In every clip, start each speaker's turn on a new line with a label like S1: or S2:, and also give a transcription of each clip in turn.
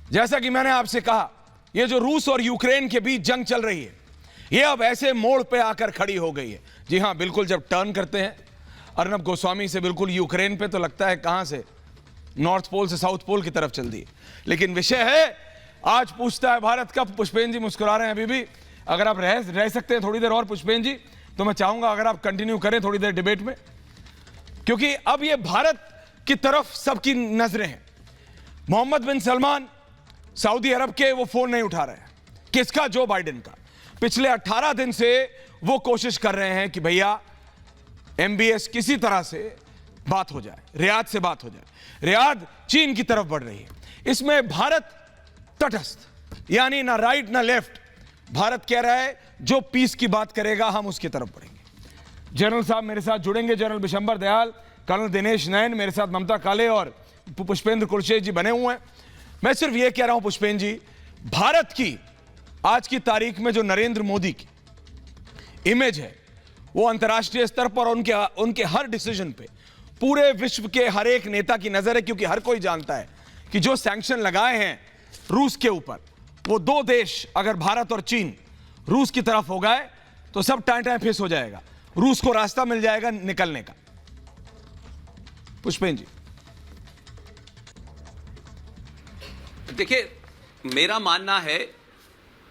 S1: जैसा कि मैंने आपसे कहा, ये जो रूस और यूक्रेन के बीच जंग चल रही है, ये अब ऐसे मोड़ पे आकर खड़ी हो गई है। जी हां, बिल्कुल जब टर्न करते हैं अर्नब गोस्वामी से बिल्कुल यूक्रेन पे, तो लगता है कहां से, नॉर्थ पोल से साउथ पोल की तरफ चल दी। लेकिन विषय है, आज पूछता है भारत कब। पुष्पेन जी मुस्कुरा रहे हैं अभी भी। अगर आप रह सकते हैं थोड़ी देर और पुष्पेन जी, तो मैं चाहूंगा अगर आप कंटिन्यू करें थोड़ी देर डिबेट में, क्योंकि अब ये भारत की तरफ सबकी नजरें हैं। मोहम्मद बिन सलमान सऊदी अरब के, वो फोन नहीं उठा रहे हैं। किसका? जो बाइडेन का। पिछले 18 दिन से वो कोशिश कर रहे हैं कि भैया MBS किसी तरह से बात हो जाए, रियाद से बात हो जाए। रियाद चीन की तरफ बढ़ रही है, इसमें भारत तटस्थ, यानी ना राइट ना लेफ्ट। भारत कह रहा है जो पीस की बात करेगा हम उसकी तरफ बढ़ेंगे। जनरल साहब मेरे साथ जुड़ेंगे, जनरल बिशंबर दयाल, कर्नल दिनेश नैन, मेरे साथ ममता काले और पुष्पेंद्र कुरशेद जी बने हुए हैं। मैं सिर्फ यह कह रहा हूं पुष्पेंद्र जी, भारत की आज की तारीख में जो नरेंद्र मोदी की इमेज है, वो अंतर्राष्ट्रीय स्तर पर उनके हर डिसीजन पे पूरे विश्व के हर एक नेता की नजर है, क्योंकि हर कोई जानता है कि जो सैंक्शन लगाए हैं रूस के ऊपर, वो दो देश अगर भारत और चीन रूस की तरफ हो गए तो सब टाइम फेस हो जाएगा, रूस को रास्ता मिल जाएगा निकलने का। पुष्पेंद्र जी।
S2: देखिए, मेरा मानना है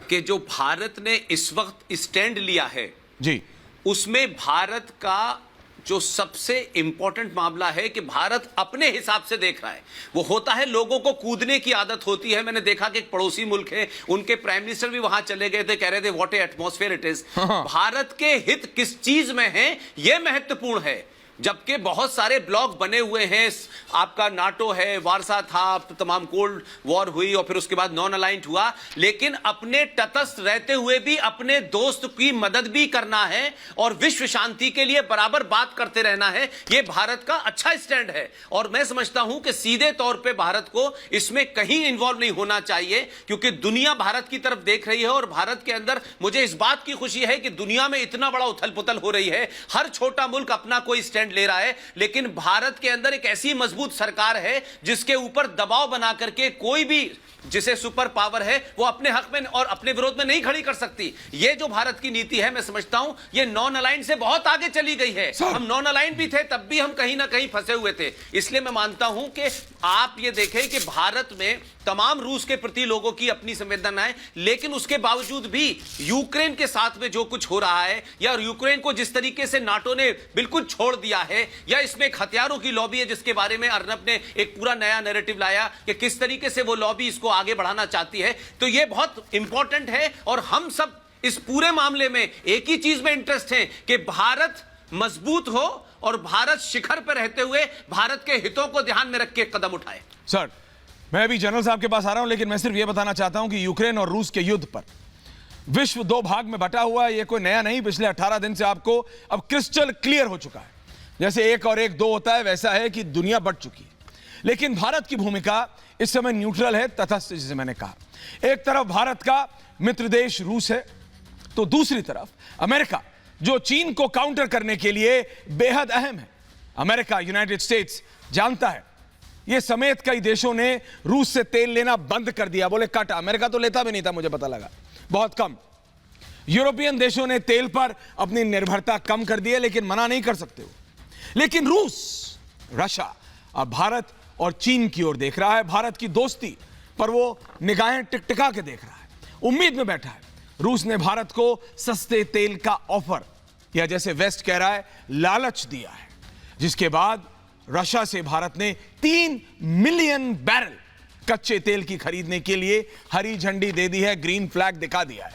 S2: कि जो भारत ने इस वक्त स्टैंड लिया है
S1: जी,
S2: उसमें भारत का जो सबसे इंपॉर्टेंट मामला है कि भारत अपने हिसाब से देख रहा है। वो होता है, लोगों को कूदने की आदत होती है। मैंने देखा कि एक पड़ोसी मुल्क है, उनके प्राइम मिनिस्टर भी वहां चले गए थे, कह रहे थे what A atmosphere it is. Bharat के हित किस चीज में है, यह महत्वपूर्ण है। जबकि बहुत सारे ब्लॉक बने हुए हैं, आपका नाटो है, वारसा था, तमाम कोल्ड वॉर हुई और फिर उसके बाद नॉन अलाइंड हुआ, लेकिन अपने तटस्थ रहते हुए भी अपने दोस्त की मदद भी करना है और विश्व शांति के लिए बराबर बात करते रहना है। यह भारत का अच्छा स्टैंड है और मैं समझता हूं कि सीधे तौर पे भारत को इसमें कहीं इन्वॉल्व नहीं होना चाहिए, क्योंकि दुनिया भारत की तरफ देख रही है और भारत के अंदर मुझे इस बात की खुशी है कि दुनिया में इतना बड़ा उथल पुथल हो रही है, हर छोटा मुल्क अपना कोई स्टैंड ले रहा है, लेकिन भारत के अंदर एक ऐसी मजबूत सरकार है जिसके ऊपर दबाव बना करके कोई भी जिसे सुपर पावर है वो अपने हक में और अपने विरोध में नहीं खड़ी कर सकती। ये जो भारत की नीति है, मैं समझता हूं ये नॉन अलाइंड से बहुत आगे चली गई है। हम नॉन अलाइंड भी थे, तब भी हम कहीं ना कहीं फंसे हुए थे। इसलिए मैं मानता हूं कि आप ये देखें कि भारत में तमाम रूस के प्रति लोगों की अपनी संवेदनाएं, लेकिन उसके बावजूद भी यूक्रेन के साथ में जो कुछ हो रहा है या यूक्रेन को जिस तरीके से नाटो ने बिल्कुल छोड़ दिया है, या इसमें एक हथियारों की लॉबी है जिसके बारे में अर्नब ने एक पूरा नया नैरेटिव लाया कि किस तरीके से वो लॉबी इसको आगे बढ़ाना चाहती है, तो ये बहुत इंपॉर्टेंट है। और हम सब इस पूरे मामले में एक ही चीज में इंटरेस्ट है कि भारत मजबूत हो और भारत शिखर पर रहते हुए भारत के हितों को ध्यान में रख के कदम उठाए।
S1: सर, मैं अभी जनरल साहब के पास आ रहा हूं, लेकिन मैं सिर्फ यह बताना चाहता हूं कि यूक्रेन और रूस के युद्ध पर विश्व दो भाग में बटा हुआ है। यह कोई नया नहीं, पिछले 18 दिन से आपको अब क्रिस्टल क्लियर हो चुका है। जैसे 1 और 1 2 होता है, वैसा है कि दुनिया बढ़ चुकी है। लेकिन भारत की भूमिका इस समय न्यूट्रल है, तटस्थ, जिसे मैंने कहा। एक तरफ भारत का मित्र देश रूस है, तो दूसरी तरफ अमेरिका, जो चीन को काउंटर करने के लिए बेहद अहम है। अमेरिका, यूनाइटेड स्टेट्स जानता है, ये समेत कई देशों ने रूस से तेल लेना बंद कर दिया, बोले कट। अमेरिका तो लेता भी नहीं था, मुझे पता लगा, बहुत कम। यूरोपियन देशों ने तेल पर अपनी निर्भरता कम कर दी है, लेकिन मना नहीं कर सकते हो। लेकिन रूस, रशिया अब भारत और चीन की ओर देख रहा है, भारत की दोस्ती पर वो निगाहें टिकटिका के देख रहा है, उम्मीद में बैठा है। रूस ने भारत को सस्ते तेल का ऑफर, या जैसे वेस्ट कह रहा है लालच दिया है, जिसके बाद रशिया से भारत ने 3 मिलियन बैरल कच्चे तेल की खरीदने के लिए हरी झंडी दे दी है, ग्रीन फ्लैग दिखा दिया है।